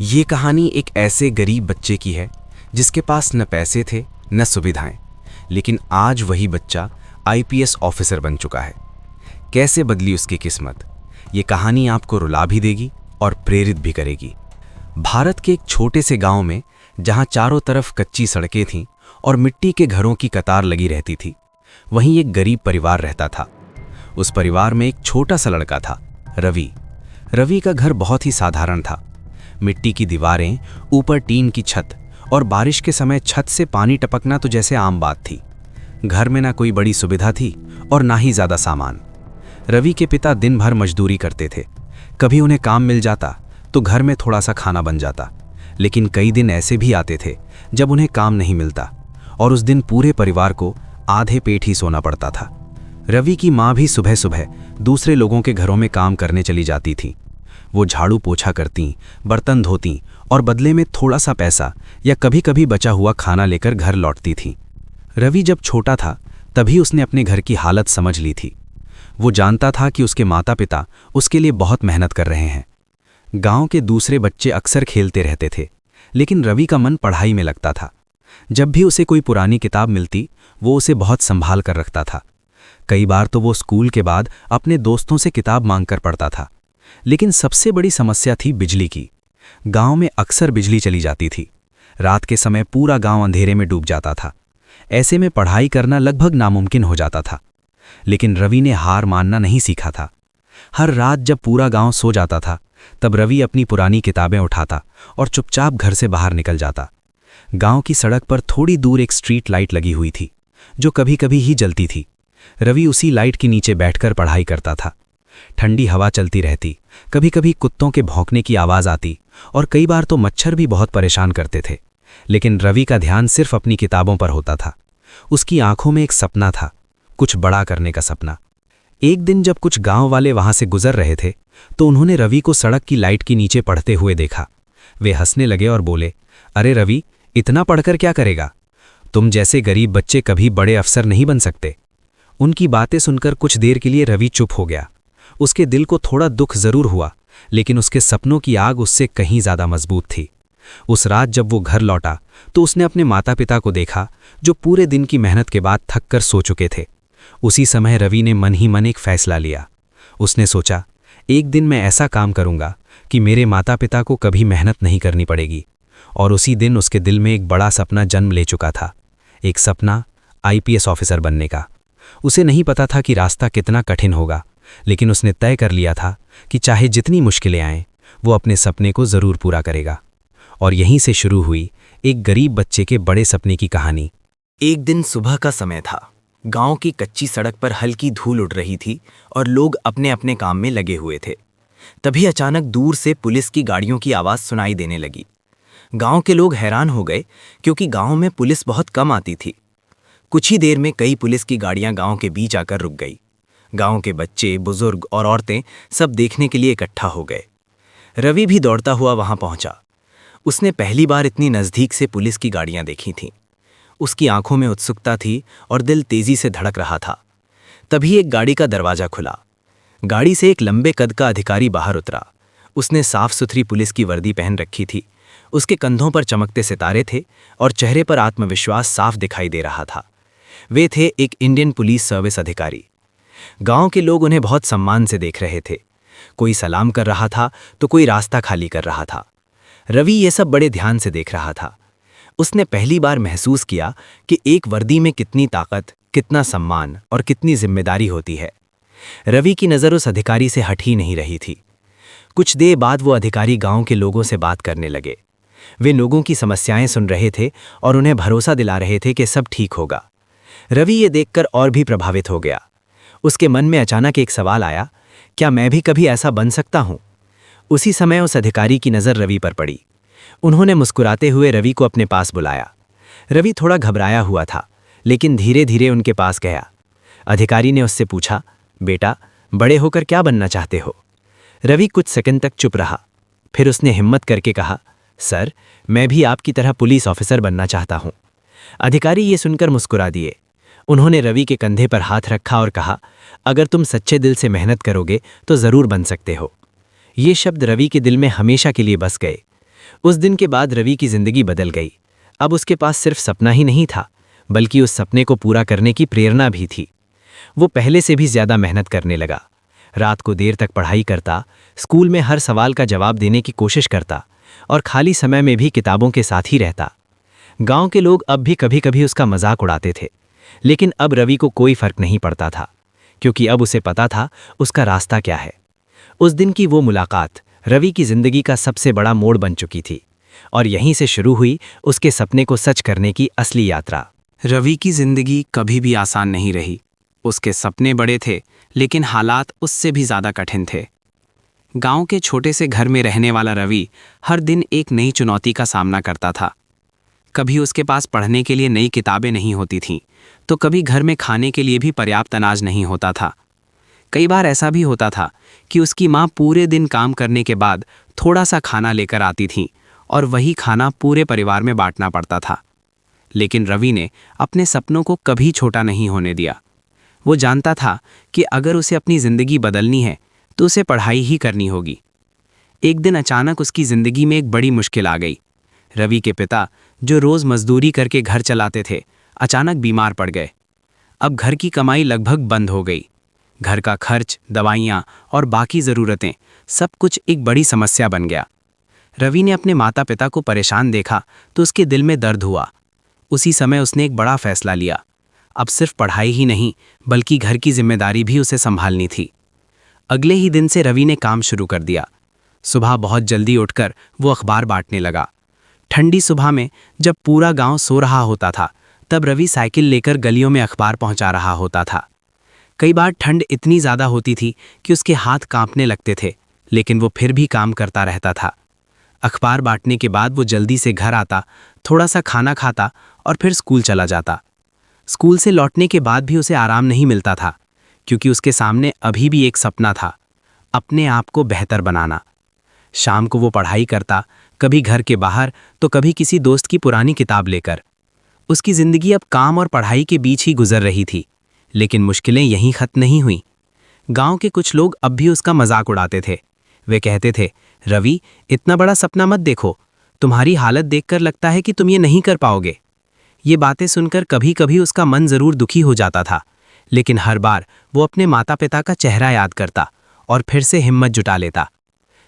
ये कहानी एक ऐसे गरीब बच्चे की है जिसके पास न पैसे थे न सुविधाएं, लेकिन आज वही बच्चा आईपीएस ऑफिसर बन चुका है। कैसे बदली उसकी किस्मत, ये कहानी आपको रुला भी देगी और प्रेरित भी करेगी। भारत के एक छोटे से गांव में, जहां चारों तरफ कच्ची सड़कें थीं और मिट्टी के घरों की कतार लगी रहती थी, वहीं एक गरीब परिवार रहता था। उस परिवार में एक छोटा सा लड़का था, रवि। रवि का घर बहुत ही साधारण था। मिट्टी की दीवारें, ऊपर टीन की छत और बारिश के समय छत से पानी टपकना तो जैसे आम बात थी। घर में ना कोई बड़ी सुविधा थी और ना ही ज्यादा सामान। रवि के पिता दिन भर मजदूरी करते थे। कभी उन्हें काम मिल जाता तो घर में थोड़ा सा खाना बन जाता, लेकिन कई दिन ऐसे भी आते थे जब उन्हें काम नहीं मिलता और उस दिन पूरे परिवार को आधे पेट ही सोना पड़ता था। रवि की माँ भी सुबह सुबह दूसरे लोगों के घरों में काम करने चली जाती थी। वो झाड़ू पोछा करती, बर्तन धोती और बदले में थोड़ा सा पैसा या कभी कभी बचा हुआ खाना लेकर घर लौटती थी। रवि जब छोटा था तभी उसने अपने घर की हालत समझ ली थी। वो जानता था कि उसके माता पिता उसके लिए बहुत मेहनत कर रहे हैं। गांव के दूसरे बच्चे अक्सर खेलते रहते थे, लेकिन रवि का मन पढ़ाई में लगता था। जब भी उसे कोई पुरानी किताब मिलती, वो उसे बहुत संभाल कर रखता था। कई बार तो वो स्कूल के बाद अपने दोस्तों से किताब मांगकर पढ़ता था। लेकिन सबसे बड़ी समस्या थी बिजली की। गांव में अक्सर बिजली चली जाती थी। रात के समय पूरा गांव अंधेरे में डूब जाता था। ऐसे में पढ़ाई करना लगभग नामुमकिन हो जाता था। लेकिन रवि ने हार मानना नहीं सीखा था। हर रात जब पूरा गांव सो जाता था, तब रवि अपनी पुरानी किताबें उठाता और चुपचाप घर से बाहर निकल जाता। गांव की सड़क पर थोड़ी दूर एक स्ट्रीट लाइट लगी हुई थी, जो कभी कभी ही जलती थी। रवि उसी लाइट के नीचे बैठकर पढ़ाई करता था। ठंडी हवा चलती रहती, कभी कभी कुत्तों के भौंकने की आवाज आती और कई बार तो मच्छर भी बहुत परेशान करते थे। लेकिन रवि का ध्यान सिर्फ अपनी किताबों पर होता था। उसकी आंखों में एक सपना था, कुछ बड़ा करने का सपना। एक दिन जब कुछ गांव वाले वहां से गुजर रहे थे, तो उन्होंने रवि को सड़क की लाइट के नीचे पढ़ते हुए देखा। वे हंसने लगे और बोले, अरे रवि, इतना पढ़कर क्या करेगा? तुम जैसे गरीब बच्चे कभी बड़े अफसर नहीं बन सकते। उनकी बातें सुनकर कुछ देर के लिए रवि चुप हो गया। उसके दिल को थोड़ा दुख जरूर हुआ, लेकिन उसके सपनों की आग उससे कहीं ज्यादा मजबूत थी। उस रात जब वो घर लौटा तो उसने अपने माता पिता को देखा, जो पूरे दिन की मेहनत के बाद थक कर सो चुके थे। उसी समय रवि ने मन ही मन एक फैसला लिया। उसने सोचा, एक दिन मैं ऐसा काम करूंगा कि मेरे माता पिता को कभी मेहनत नहीं करनी पड़ेगी। और उसी दिन उसके दिल में एक बड़ा सपना जन्म ले चुका था। एक सपना आईपीएस ऑफिसर बनने का। उसे नहीं पता था कि रास्ता कितना कठिन होगा, लेकिन उसने तय कर लिया था कि चाहे जितनी मुश्किलें आएं, वो अपने सपने को जरूर पूरा करेगा। और यहीं से शुरू हुई एक गरीब बच्चे के बड़े सपने की कहानी। एक दिन सुबह का समय था। गांव की कच्ची सड़क पर हल्की धूल उड़ रही थी और लोग अपने अपने काम में लगे हुए थे। तभी अचानक दूर से पुलिस की गाड़ियों की आवाज सुनाई देने लगी। गांव के लोग हैरान हो गए, क्योंकि गांव में पुलिस बहुत कम आती थी। कुछ ही देर में कई पुलिस की गाड़ियां गांव के बीच आकर रुक गई। गांव के बच्चे, बुजुर्ग और औरतें सब देखने के लिए इकट्ठा हो गए। रवि भी दौड़ता हुआ वहां पहुंचा। उसने पहली बार इतनी नज़दीक से पुलिस की गाड़ियां देखी थीं। उसकी आंखों में उत्सुकता थी और दिल तेजी से धड़क रहा था। तभी एक गाड़ी का दरवाजा खुला। गाड़ी से एक लंबे कद का अधिकारी बाहर उतरा। उसने साफ सुथरी पुलिस की वर्दी पहन रखी थी। उसके कंधों पर चमकते सितारे थे और चेहरे पर आत्मविश्वास साफ दिखाई दे रहा था। वे थे एक इंडियन पुलिस सर्विस अधिकारी। गांव के लोग उन्हें बहुत सम्मान से देख रहे थे। कोई सलाम कर रहा था तो कोई रास्ता खाली कर रहा था। रवि ये सब बड़े ध्यान से देख रहा था। उसने पहली बार महसूस किया कि एक वर्दी में कितनी ताकत, कितना सम्मान और कितनी जिम्मेदारी होती है। रवि की नज़र उस अधिकारी से हट ही नहीं रही थी। कुछ देर बाद वो अधिकारी गांव के लोगों से बात करने लगे। वे लोगों की समस्याएं सुन रहे थे और उन्हें भरोसा दिला रहे थे कि सब ठीक होगा। रवि ये देखकर और भी प्रभावित हो गया। उसके मन में अचानक एक सवाल आया, क्या मैं भी कभी ऐसा बन सकता हूं? उसी समय उस अधिकारी की नज़र रवि पर पड़ी। उन्होंने मुस्कुराते हुए रवि को अपने पास बुलाया। रवि थोड़ा घबराया हुआ था, लेकिन धीरे धीरे उनके पास गया। अधिकारी ने उससे पूछा, बेटा, बड़े होकर क्या बनना चाहते हो? रवि कुछ सेकंड तक चुप रहा। फिर उसने हिम्मत करके कहा, सर, मैं भी आपकी तरह पुलिस ऑफिसर बनना चाहता हूं। अधिकारी ये सुनकर मुस्कुरा दिए। उन्होंने रवि के कंधे पर हाथ रखा और कहा, अगर तुम सच्चे दिल से मेहनत करोगे तो जरूर बन सकते हो। ये शब्द रवि के दिल में हमेशा के लिए बस गए। उस दिन के बाद रवि की जिंदगी बदल गई। अब उसके पास सिर्फ सपना ही नहीं था, बल्कि उस सपने को पूरा करने की प्रेरणा भी थी। वो पहले से भी ज्यादा मेहनत करने लगा। रात को देर तक पढ़ाई करता, स्कूल में हर सवाल का जवाब देने की कोशिश करता और खाली समय में भी किताबों के साथ ही रहता। गांव के लोग अब भी कभी कभी उसका मजाक उड़ाते थे, लेकिन अब रवि को कोई फर्क नहीं पड़ता था, क्योंकि अब उसे पता था उसका रास्ता क्या है। उस दिन की वो मुलाकात रवि की जिंदगी का सबसे बड़ा मोड़ बन चुकी थी, और यहीं से शुरू हुई उसके सपने को सच करने की असली यात्रा। रवि की जिंदगी कभी भी आसान नहीं रही। उसके सपने बड़े थे, लेकिन हालात उससे भी ज्यादा कठिन थे। गांव के छोटे से घर में रहने वाला रवि हर दिन एक नई चुनौती का सामना करता था। कभी उसके पास पढ़ने के लिए नई किताबें नहीं होती थीं, तो कभी घर में खाने के लिए भी पर्याप्त अनाज नहीं होता था। कई बार ऐसा भी होता था कि उसकी माँ पूरे दिन काम करने के बाद थोड़ा सा खाना लेकर आती थी और वही खाना पूरे परिवार में बांटना पड़ता था। लेकिन रवि ने अपने सपनों को कभी छोटा नहीं होने दिया। वो जानता था कि अगर उसे अपनी ज़िंदगी बदलनी है तो उसे पढ़ाई ही करनी होगी। एक दिन अचानक उसकी ज़िंदगी में एक बड़ी मुश्किल आ गई। रवि के पिता, जो रोज़ मजदूरी करके घर चलाते थे, अचानक बीमार पड़ गए। अब घर की कमाई लगभग बंद हो गई। घर का खर्च, दवाइयाँ और बाकी ज़रूरतें, सब कुछ एक बड़ी समस्या बन गया। रवि ने अपने माता पिता को परेशान देखा तो उसके दिल में दर्द हुआ। उसी समय उसने एक बड़ा फैसला लिया। अब सिर्फ पढ़ाई ही नहीं, बल्कि घर की जिम्मेदारी भी उसे संभालनी थी। अगले ही दिन से रवि ने काम शुरू कर दिया। सुबह बहुत जल्दी उठकर वो अखबार बांटने लगा। ठंडी सुबह में जब पूरा गांव सो रहा होता था, तब रवि साइकिल लेकर गलियों में अखबार पहुंचा रहा होता था। कई बार ठंड इतनी ज़्यादा होती थी कि उसके हाथ कांपने लगते थे, लेकिन वो फिर भी काम करता रहता था। अखबार बांटने के बाद वो जल्दी से घर आता, थोड़ा सा खाना खाता और फिर स्कूल चला जाता। स्कूल से लौटने के बाद भी उसे आराम नहीं मिलता था, क्योंकि उसके सामने अभी भी एक सपना था, अपने आप को बेहतर बनाना। शाम को वो पढ़ाई करता, कभी घर के बाहर तो कभी किसी दोस्त की पुरानी किताब लेकर। उसकी ज़िंदगी अब काम और पढ़ाई के बीच ही गुजर रही थी, लेकिन मुश्किलें यहीं खत्म नहीं हुईं। गांव के कुछ लोग अब भी उसका मजाक उड़ाते थे। वे कहते थे, रवि, इतना बड़ा सपना मत देखो, तुम्हारी हालत देखकर लगता है कि तुम ये नहीं कर पाओगे। ये बातें सुनकर कभी कभी उसका मन ज़रूर दुखी हो जाता था, लेकिन हर बार वो अपने माता पिता का चेहरा याद करता और फिर से हिम्मत जुटा लेता।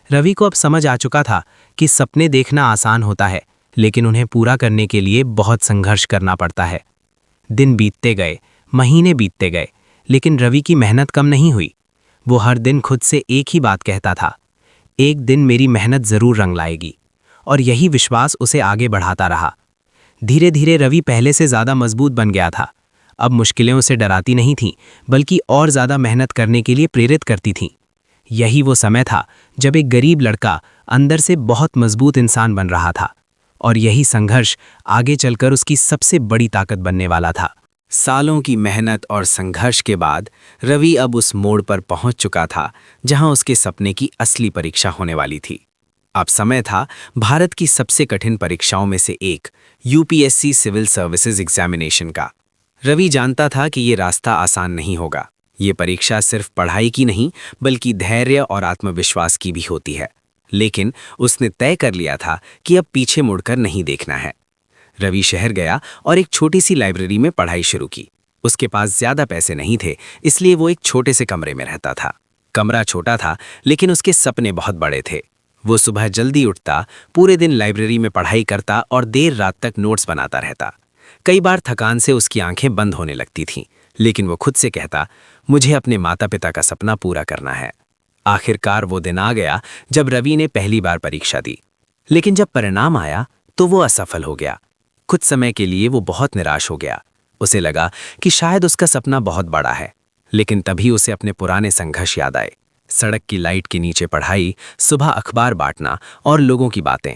रवि को अब समझ आ चुका था कि सपने देखना आसान होता है, लेकिन उन्हें पूरा करने के लिए बहुत संघर्ष करना पड़ता है। दिन बीतते गए, महीने बीतते गए, लेकिन रवि की मेहनत कम नहीं हुई। वो हर दिन खुद से एक ही बात कहता था, एक दिन मेरी मेहनत ज़रूर रंग लाएगी, और यही विश्वास उसे आगे बढ़ाता रहा। धीरे धीरे रवि पहले से ज़्यादा मजबूत बन गया था। अब मुश्किलें उसे डराती नहीं थीं, बल्कि और ज़्यादा मेहनत करने के लिए प्रेरित करती थीं। यही वो समय था जब एक गरीब लड़का अंदर से बहुत मजबूत इंसान बन रहा था, और यही संघर्ष आगे चलकर उसकी सबसे बड़ी ताकत बनने वाला था। सालों की मेहनत और संघर्ष के बाद रवि अब उस मोड़ पर पहुंच चुका था जहां उसके सपने की असली परीक्षा होने वाली थी। अब समय था भारत की सबसे कठिन परीक्षाओं में से एक, यूपीएससी सिविल सर्विसेज एग्जामिनेशन का। रवि जानता था कि ये रास्ता आसान नहीं होगा। ये परीक्षा सिर्फ पढ़ाई की नहीं, बल्कि धैर्य और आत्मविश्वास की भी होती है। लेकिन उसने तय कर लिया था कि अब पीछे मुड़कर नहीं देखना है। रवि शहर गया और एक छोटी सी लाइब्रेरी में पढ़ाई शुरू की। उसके पास ज्यादा पैसे नहीं थे, इसलिए वो एक छोटे से कमरे में रहता था। कमरा छोटा था, लेकिन उसके सपने बहुत बड़े थे। वो सुबह जल्दी उठता, पूरे दिन लाइब्रेरी में पढ़ाई करता और देर रात तक नोट्स बनाता रहता। कई बार थकान से उसकी आंखें बंद होने लगती थीं, लेकिन वो खुद से कहता, मुझे अपने माता पिता का सपना पूरा करना है। आखिरकार वो दिन आ गया जब रवि ने पहली बार परीक्षा दी, लेकिन जब परिणाम आया तो वो असफल हो गया। कुछ समय के लिए वो बहुत निराश हो गया। उसे लगा कि शायद उसका सपना बहुत बड़ा है, लेकिन तभी उसे अपने पुराने संघर्ष याद आए। सड़क की लाइट के नीचे पढ़ाई, सुबह अखबार बांटना और लोगों की बातें।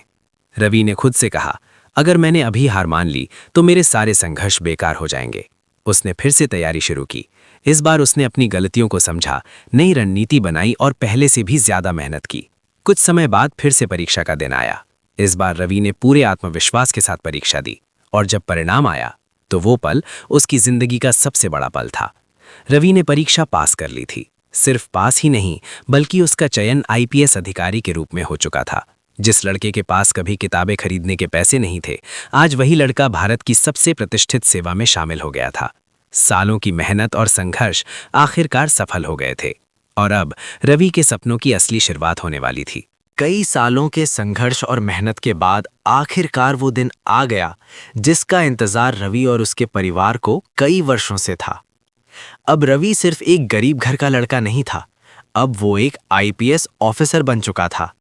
रवि ने खुद से कहा, अगर मैंने अभी हार मान ली तो मेरे सारे संघर्ष बेकार हो जाएंगे। उसने फिर से तैयारी शुरू की। इस बार उसने अपनी गलतियों को समझा, नई रणनीति बनाई और पहले से भी ज्यादा मेहनत की। कुछ समय बाद फिर से परीक्षा का दिन आया। इस बार रवि ने पूरे आत्मविश्वास के साथ परीक्षा दी, और जब परिणाम आया तो वो पल उसकी जिंदगी का सबसे बड़ा पल था। रवि ने परीक्षा पास कर ली थी। सिर्फ पास ही नहीं, बल्कि उसका चयन आईपीएस अधिकारी के रूप में हो चुका था। जिस लड़के के पास कभी किताबें खरीदने के पैसे नहीं थे, आज वही लड़का भारत की सबसे प्रतिष्ठित सेवा में शामिल हो गया था। सालों की मेहनत और संघर्ष आखिरकार सफल हो गए थे और अब रवि के सपनों की असली शुरुआत होने वाली थी। कई सालों के संघर्ष और मेहनत के बाद आखिरकार वो दिन आ गया जिसका इंतजार रवि और उसके परिवार को कई वर्षों से था। अब रवि सिर्फ एक गरीब घर का लड़का नहीं था, अब वो एक आईपीएस ऑफिसर बन चुका था।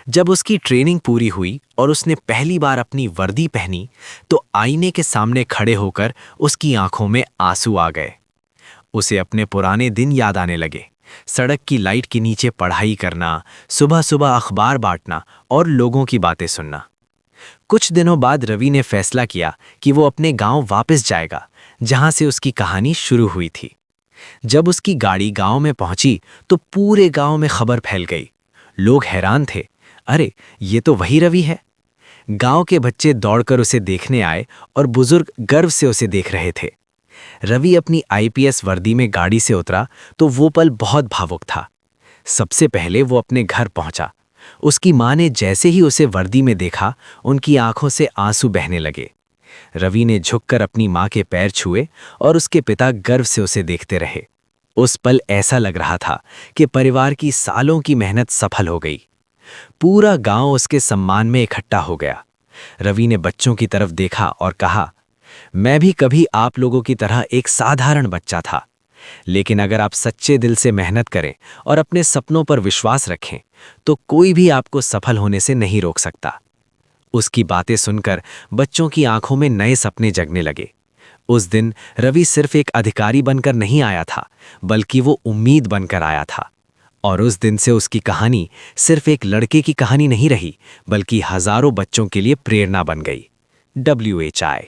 जब उसकी ट्रेनिंग पूरी हुई और उसने पहली बार अपनी वर्दी पहनी तो आईने के सामने खड़े होकर उसकी आंखों में आंसू आ गए। उसे अपने पुराने दिन याद आने लगे, सड़क की लाइट के नीचे पढ़ाई करना, सुबह सुबह अखबार बांटना और लोगों की बातें सुनना। कुछ दिनों बाद रवि ने फैसला किया कि वो अपने गांव वापस जाएगा, जहां से उसकी कहानी शुरू हुई थी। जब उसकी गाड़ी गांव में पहुंची तो पूरे गांव में खबर फैल गई। लोग हैरान थे, अरे ये तो वही रवि है। गांव के बच्चे दौड़कर उसे देखने आए और बुजुर्ग गर्व से उसे देख रहे थे। रवि अपनी आईपीएस वर्दी में गाड़ी से उतरा तो वो पल बहुत भावुक था। सबसे पहले वो अपने घर पहुंचा। उसकी मां ने जैसे ही उसे वर्दी में देखा, उनकी आंखों से आंसू बहने लगे। रवि ने झुककर अपनी मां के पैर छुए और उसके पिता गर्व से उसे देखते रहे। उस पल ऐसा लग रहा था कि परिवार की सालों की मेहनत सफल हो गई। पूरा गांव उसके सम्मान में इकट्ठा हो गया। रवि ने बच्चों की तरफ देखा और कहा, मैं भी कभी आप लोगों की तरह एक साधारण बच्चा था, लेकिन अगर आप सच्चे दिल से मेहनत करें और अपने सपनों पर विश्वास रखें तो कोई भी आपको सफल होने से नहीं रोक सकता। उसकी बातें सुनकर बच्चों की आंखों में नए सपने जगने लगे। उस दिन रवि सिर्फ एक अधिकारी बनकर नहीं आया था, बल्कि वो उम्मीद बनकर आया था। और उस दिन से उसकी कहानी सिर्फ एक लड़के की कहानी नहीं रही, बल्कि हजारों बच्चों के लिए प्रेरणा बन गई। WHI